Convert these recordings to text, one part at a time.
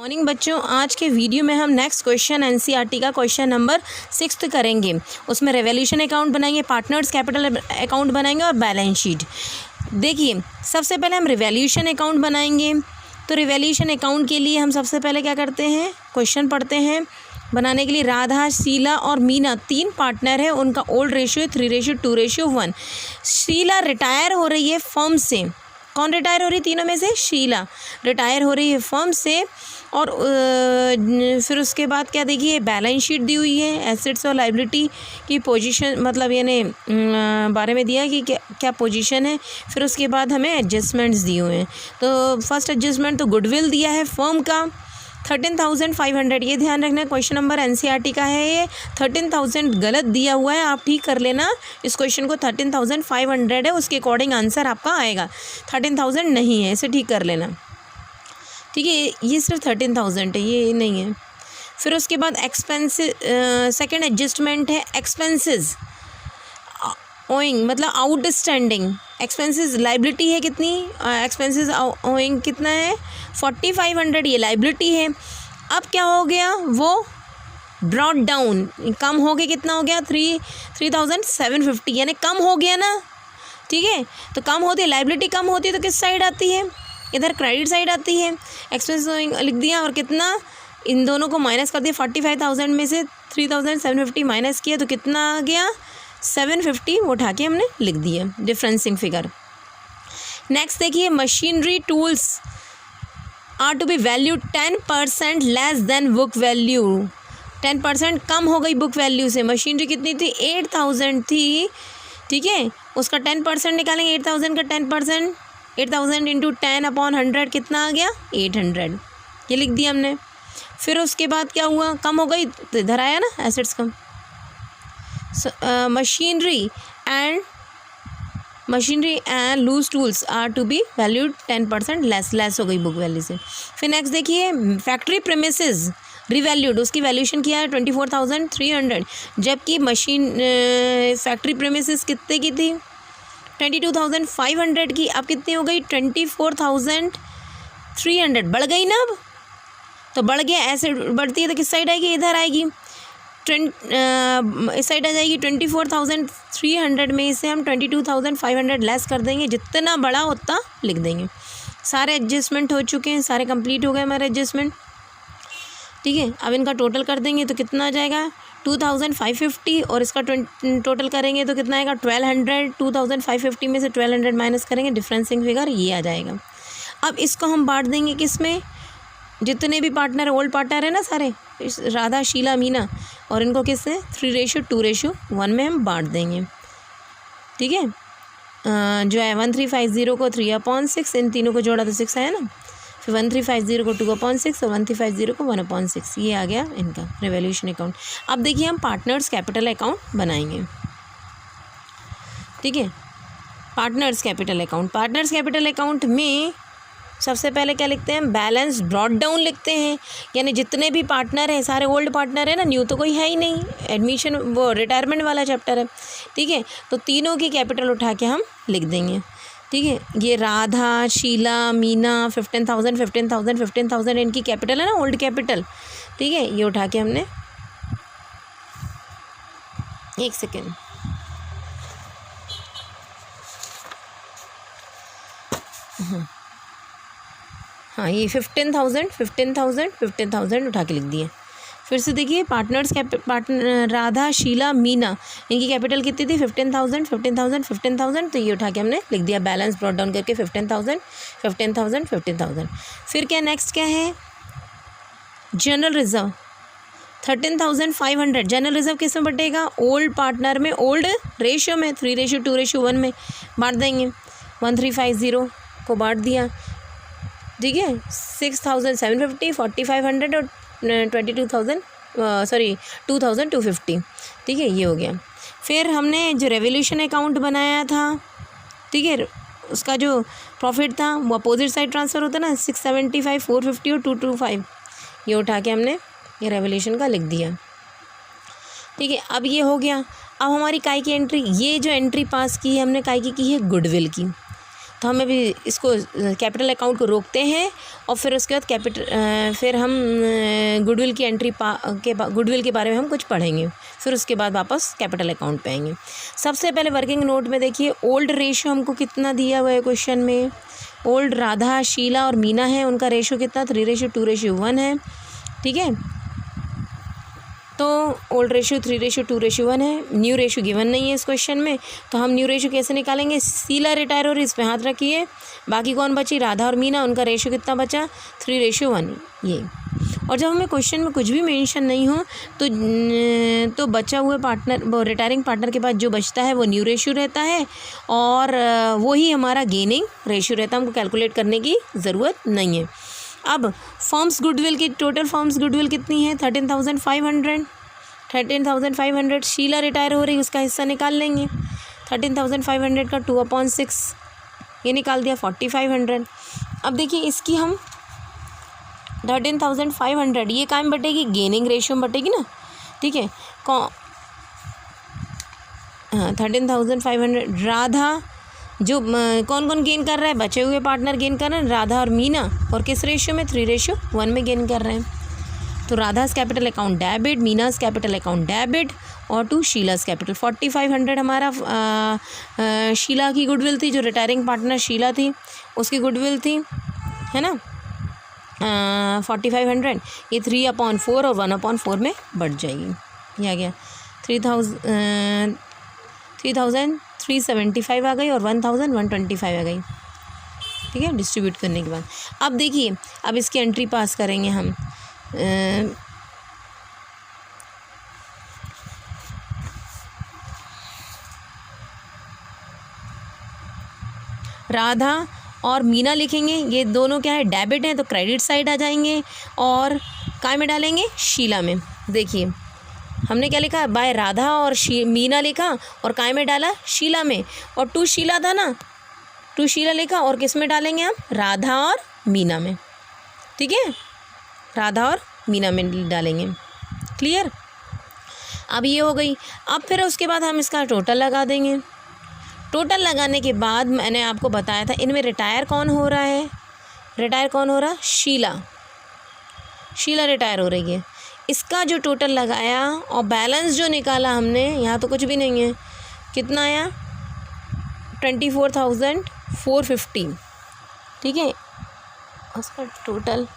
Morning बच्चों, आज के वीडियो में हम नेक्स्ट क्वेश्चन एनसीईआरटी का क्वेश्चन नंबर 6 करेंगे। उसमें रेवोल्यूशन अकाउंट बनाएंगे, पार्टनर्स कैपिटल अकाउंट बनाएंगे और बैलेंस शीट। देखिए, सबसे पहले हम रेवोल्यूशन अकाउंट बनाएंगे। तो रेवोल्यूशन अकाउंट के लिए हम सबसे पहले क्या करते हैं, क्वेश्चन पढ़ते हैं। बनाने के लिए राधा, शीला और मीना 3 पार्टनर है, उनका ओल्ड रेशियो 3:2:1। शीला रिटायर हो रही है फर्म से। कौन रिटायर हो रही है तीनों में से? शीला रिटायर हो रही है फर्म से। और फिर उसके बाद क्या देखिए, बैलेंस शीट दी हुई है, एसेट्स और लायबिलिटी की पोजीशन, मतलब यानी बारे में दिया है कि क्या पोजीशन है। फिर उसके बाद हमें एडजस्टमेंट्स दिए हुए हैं। तो फर्स्ट एडजस्टमेंट तो गुडविल दिया है फर्म का 13,500। ये ध्यान रखना, क्वेश्चन नंबर एनसीईआरटी का है। ये 13,000 गलत दिया हुआ है, आप ठीक कर लेना इस क्वेश्चन को। 13,500 है, उसके अकॉर्डिंग आंसर आपका आएगा। 13,000 नहीं है, इसे ठीक कर लेना, ठीक है। ये सिर्फ 13,000 है, ये नहीं है। फिर उसके बाद एक्सपेंसेस, सेकेंड एडजस्टमेंट है एक्सपेंसेस ओइंग, मतलब आउटस्टैंडिंग एक्सपेंसेस। लाइबिलिटी है कितनी, एक्सपेंसेस ओइंग कितना है 4,500, ये लाइबिलिटी है। अब क्या हो गया, वो ब्रॉट डाउन, कम हो गया। कितना हो गया 3,750, यानी कम हो गया ना, ठीक है। तो कम होती है, लाइबिलिटी कम होती है तो किस साइड आती है, इधर क्रेडिट साइड आती है। एक्सपेंस लिख दिया और कितना, इन दोनों को माइनस कर दिया। 45,000 में से 3,750 माइनस किया तो कितना आ गया 750, वो उठा के हमने लिख दिया डिफरेंसिंग फिगर। नेक्स्ट देखिए, machinery tools are to be value 10% less than book value. 10% कम हो गई बुक वैल्यू से। मशीनरी कितनी थी, 8,000 थी, ठीक है। उसका 10% निकालेंगे, 8,000 का 10%, 8,000 इंटू 10/100 कितना आ गया 800, ये लिख दिया हमने। फिर उसके बाद क्या हुआ, कम हो गई तो इधर आया ना एसेट्स कम। Machinery and loose tools are to be valued 10% less हो गई बुक वैल्यू से। फिर नेक्स्ट देखिए, फैक्ट्री प्रीमिसेस रिवैल्यूड, उसकी वैल्यूशन किया है 24,300, जबकि मशीन फैक्ट्री प्रीमिसेस कितने की थी 22,500 की। अब कितनी हो गई 24,300, बढ़ गई ना। अब तो बढ़ गया, ऐसे बढ़ती है तो किस साइड आएगी, इधर आएगी, इस साइड आ जाएगी। 24,300 में से हम 22,500 लेस कर देंगे, जितना बड़ा उतना लिख देंगे। सारे एडजस्टमेंट हो चुके हैं, सारे कंप्लीट हो गए हमारे एडजस्टमेंट, ठीक है। अब इनका टोटल कर देंगे तो कितना आ जाएगा 2,550, और इसका टोटल करेंगे तो कितना आएगा 1,200। 2,550 में से 1,200 माइनस करेंगे, डिफरेंसिंग फिगर ये आ जाएगा। अब इसको हम बांट देंगे किस में, जितने भी पार्टनर ओल्ड पार्टनर है ना सारे, राधा, शीला, मीना, और इनको किस में 3:2:1 में हम बांट देंगे, ठीक है। जो है 1350 को 3/6, इन तीनों को जोड़ा तो 6 आया ना। फिर 1350 को 2/6 और 1350 को 1/6, ये आ गया इनका रेवोल्यूशन अकाउंट। अब देखिए, हम पार्टनर्स कैपिटल अकाउंट बनाएंगे, ठीक है। Partners capital account, partners capital account में सबसे पहले क्या लिखते हैं, बैलेंस ब्रॉट डाउन लिखते हैं। यानी जितने भी पार्टनर हैं सारे ओल्ड पार्टनर है ना, न्यू तो कोई है ही नहीं, एडमिशन वो रिटायरमेंट वाला चैप्टर है, ठीक है। तो तीनों की कैपिटल उठा के हम लिख देंगे, ठीक है। ये राधा, शीला, मीना 15,000 इनकी कैपिटल है ना, ओल्ड कैपिटल, ठीक है। ये उठा के हमने, एक सेकेंड, हाँ, ये 15,000 उठा के लिख दिए। फिर से देखिए, पार्टनर्स पार्टनर राधा, शीला, मीना, इनकी कैपिटल कितनी थी 15,000, तो ये उठा के हमने लिख दिया, बैलेंस ब्रॉट डाउन करके 15,000। फिर क्या नेक्स्ट क्या है, जनरल रिजर्व 13,500। जनरल रिजर्व किस में बटेगा, ओल्ड पार्टनर में, ओल्ड रेशियो में 3:2:1 में बांट देंगे। 1350 को बांट दिया, ठीक है। 6,750, 4,500 और 2,250, ठीक है, ये हो गया। फिर हमने जो रेवोल्यूशन अकाउंट बनाया था, ठीक है, उसका जो प्रॉफिट था वो अपोजिट साइड ट्रांसफ़र होता ना, 675, 450 और 225, ये उठा के हमने ये रेवोल्यूशन का लिख दिया, ठीक है। अब ये हो गया। अब हमारी काय की एंट्री, ये जो एंट्री पास की है हमने काय की है गुडविल की। तो हम अभी इसको कैपिटल अकाउंट को रोकते हैं और फिर उसके बाद फिर हम गुडविल की एंट्री गुडविल के बारे में हम कुछ पढ़ेंगे, फिर उसके बाद वापस कैपिटल अकाउंट पे आएंगे। सबसे पहले वर्किंग नोट में देखिए ओल्ड रेशियो हमको कितना दिया हुआ है क्वेश्चन में। ओल्ड राधा, शीला और मीना है, उनका रेशियो कितना 3:2:1 है। ठीक है, तो ओल्ड रेशियो 3:2:1 है। न्यू रेशियो गिवन नहीं है इस क्वेश्चन में, तो हम न्यू रेशियो कैसे निकालेंगे। शीला रिटायर हो रही, इस पे हाथ रखिए। बाकी कौन बची, राधा और मीना, उनका रेशियो कितना बचा 3:1 ये। और जब हमें क्वेश्चन में कुछ भी मेंशन नहीं हो तो बचा हुआ पार्टनर, वो रिटायरिंग पार्टनर के पास जो बचता है वो न्यू रेशियो रहता है और वही हमारा गेनिंग रेशियो रहता है, हमको कैलकुलेट करने की ज़रूरत नहीं है। अब फर्म्स गुडविल की टोटल फर्म्स गुडविल कितनी है 13,500। शीला रिटायर हो रही, उसका हिस्सा निकाल लेंगे। 13,500 का 2/6 ये निकाल दिया 4,500। अब देखिए इसकी हम 13,500 ये काम बटेगी, गेनिंग रेशियो में बटेगी ना। ठीक है, हाँ 13,500। राधा जो कौन कौन गेन कर रहा है, बचे हुए पार्टनर गेन कर रहे हैं, राधा और मीना, और किस रेशियो में 3:1 में गेन कर रहे हैं। तो Radha's capital account debit, Meena's capital account debit और टू शीलास कैपिटल। 4,500 हमारा शीला की गुडविल थी, जो रिटायरिंग पार्टनर शीला थी उसकी गुडविल थी, है ना। 4,500 ये 3/4 और 1/4 में बढ़ जाएगी। ये आ गया 3,375 आ गई और 1,125 आ गई। ठीक है, डिस्ट्रीब्यूट करने के बाद अब देखिए, अब इसकी एंट्री पास करेंगे हम। राधा और मीना लिखेंगे, ये दोनों क्या है डेबिट हैं, तो क्रेडिट साइड आ जाएंगे और काय में डालेंगे, शीला में। देखिए हमने क्या लिखा, बाय राधा और मीना लिखा और काय में डाला, शीला में। और टू शीला था ना, टू शीला लिखा और किस में डालेंगे हम, राधा और मीना में। ठीक है, राधा और मीना में डालेंगे। क्लियर, अब ये हो गई। अब फिर उसके बाद हम इसका टोटल लगा देंगे। टोटल लगाने के बाद मैंने आपको बताया था इनमें रिटायर कौन हो रहा है, रिटायर कौन हो रहा है, शीला रिटायर हो रही है। इसका जो टोटल लगाया और बैलेंस जो निकाला हमने, यहाँ तो कुछ भी नहीं है, कितना आया 24,450। ठीक है, उसका टोटल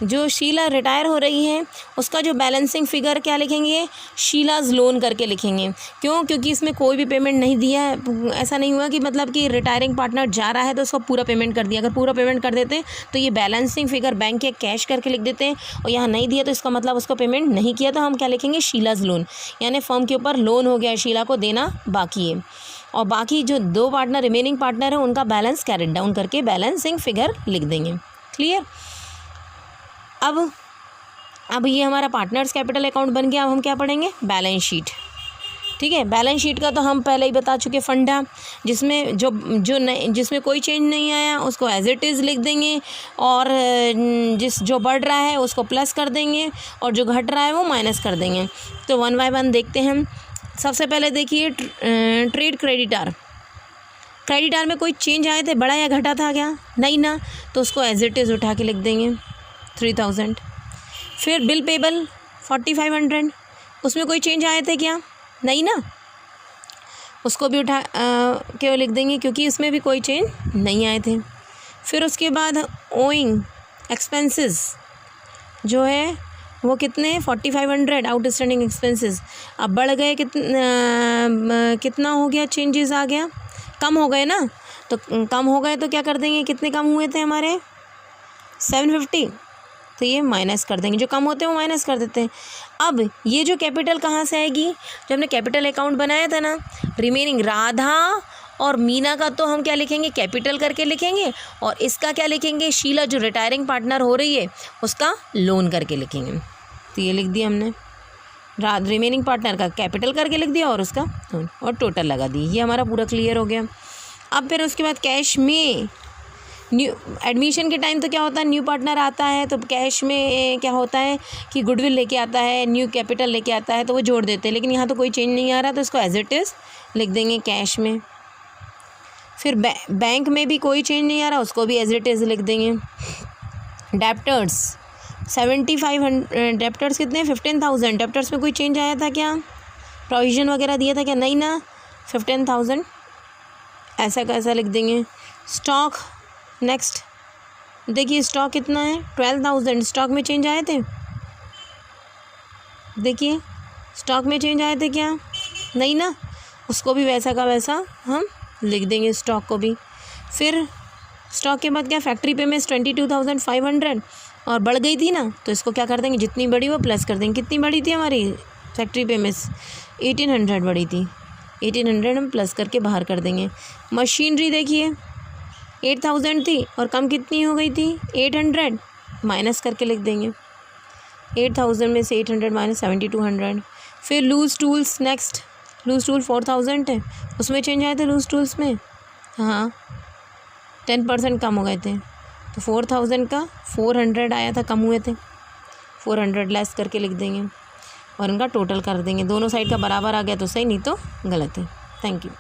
जो शीला रिटायर हो रही है उसका जो बैलेंसिंग फिगर क्या लिखेंगे, शीलाज लोन करके लिखेंगे। क्यों, क्योंकि इसमें कोई भी पेमेंट नहीं दिया है। ऐसा नहीं हुआ कि मतलब कि रिटायरिंग पार्टनर जा रहा है तो उसको पूरा पेमेंट कर दिया। अगर पूरा पेमेंट कर देते तो ये बैलेंसिंग फिगर बैंक के कैश करके लिख देते हैं, और यहाँ नहीं दिया तो इसका मतलब उसको पेमेंट नहीं किया, तो हम क्या लिखेंगे, शीलाज लोन, यानी फर्म के ऊपर लोन हो गया, शीला को देना बाकी है। और बाकी जो दो पार्टनर रिमेनिंग पार्टनर है उनका बैलेंस कैरेट डाउन करके बैलेंसिंग फिगर लिख देंगे। क्लियर। अब ये हमारा पार्टनर्स कैपिटल अकाउंट बन गया। अब हम क्या पढ़ेंगे, बैलेंस शीट। ठीक है, बैलेंस शीट का तो हम पहले ही बता चुके फंडा, जिसमें जिसमें कोई चेंज नहीं आया उसको एज इट इज़ लिख देंगे, और जो बढ़ रहा है उसको प्लस कर देंगे और जो घट रहा है वो माइनस कर देंगे। तो 1 बाय 1 देखते हैं हम। सबसे पहले देखिए ट्रेड क्रेडिटार में कोई चेंज आए थे, बड़ा या घटा था क्या, नहीं ना, तो उसको एज इट इज़ उठा के लिख देंगे 3,000। फिर बिल पेबल 4,500, उसमें कोई चेंज आए थे क्या, नहीं ना, उसको भी उठा के लिख देंगे क्योंकि उसमें भी कोई चेंज नहीं आए थे। फिर उसके बाद ओइंग एक्सपेंसेस जो है वो कितने हैं, 4,500 आउटस्टैंडिंग एक्सपेंसेस। अब बढ़ गए, कितना हो गया, चेंजेस आ गया, कम हो गए ना, तो कम हो गए तो क्या कर देंगे, कितने कम हुए थे हमारे 750, तो ये माइनस कर देंगे, जो कम होते हैं वो माइनस कर देते हैं। अब ये जो कैपिटल कहाँ से आएगी, जब हमने कैपिटल अकाउंट बनाया था ना, रिमेनिंग राधा और मीना का तो हम क्या लिखेंगे, कैपिटल करके लिखेंगे, और इसका क्या लिखेंगे, शीला जो रिटायरिंग पार्टनर हो रही है उसका लोन करके लिखेंगे। तो ये लिख दिया हमने, रिमेनिंग पार्टनर का कैपिटल करके लिख दिया और उसका लोन, और टोटल लगा दी। ये हमारा पूरा क्लियर हो गया। अब फिर उसके बाद कैश में न्यू एडमिशन के टाइम तो क्या होता है, न्यू पार्टनर आता है तो कैश में क्या होता है कि गुडविल लेके आता है, न्यू कैपिटल लेके आता है तो वो जोड़ देते हैं, लेकिन यहाँ तो कोई चेंज नहीं आ रहा तो इसको एज इट इज़ लिख देंगे कैश में। फिर बैंक में भी कोई चेंज नहीं आ रहा, उसको भी एज इट इज़ लिख देंगे। डेप्टर्स 7500, डेप्टर्स कितने 15,000, डेप्टर्स में कोई चेंज आया था क्या, प्रोविज़न वगैरह दिया था क्या, नहीं ना, 15,000 ऐसा कैसा लिख देंगे। स्टॉक नेक्स्ट देखिए स्टॉक कितना है 12,000, स्टॉक में चेंज आए थे, देखिए स्टॉक में चेंज आए थे क्या, नहीं ना, उसको भी वैसा का वैसा हम लिख देंगे स्टॉक को भी। फिर स्टॉक के बाद क्या फैक्ट्री पेमेंट्स 22,500 और बढ़ गई थी ना तो इसको क्या कर देंगे, जितनी बड़ी वो प्लस कर देंगे। कितनी बड़ी थी हमारी फैक्ट्री पेमेंट्स 1800 बड़ी थी, 1800 हम प्लस करके बाहर कर देंगे। मशीनरी देखिए 8,000 थी और कम कितनी हो गई थी 800, माइनस करके लिख देंगे। 8,000 में से 800 माइनस 7,200। फिर loose tools next, loose tool 4,000 है, उसमें चेंज आए थे लूज़ टूल्स में, हाँ 10% कम हो गए थे तो 4,000 का 400 आया था, कम हुए थे, 400 लेस करके लिख देंगे और इनका टोटल कर देंगे। दोनों साइड का बराबर आ गया तो सही, नहीं तो गलत है। Thank you.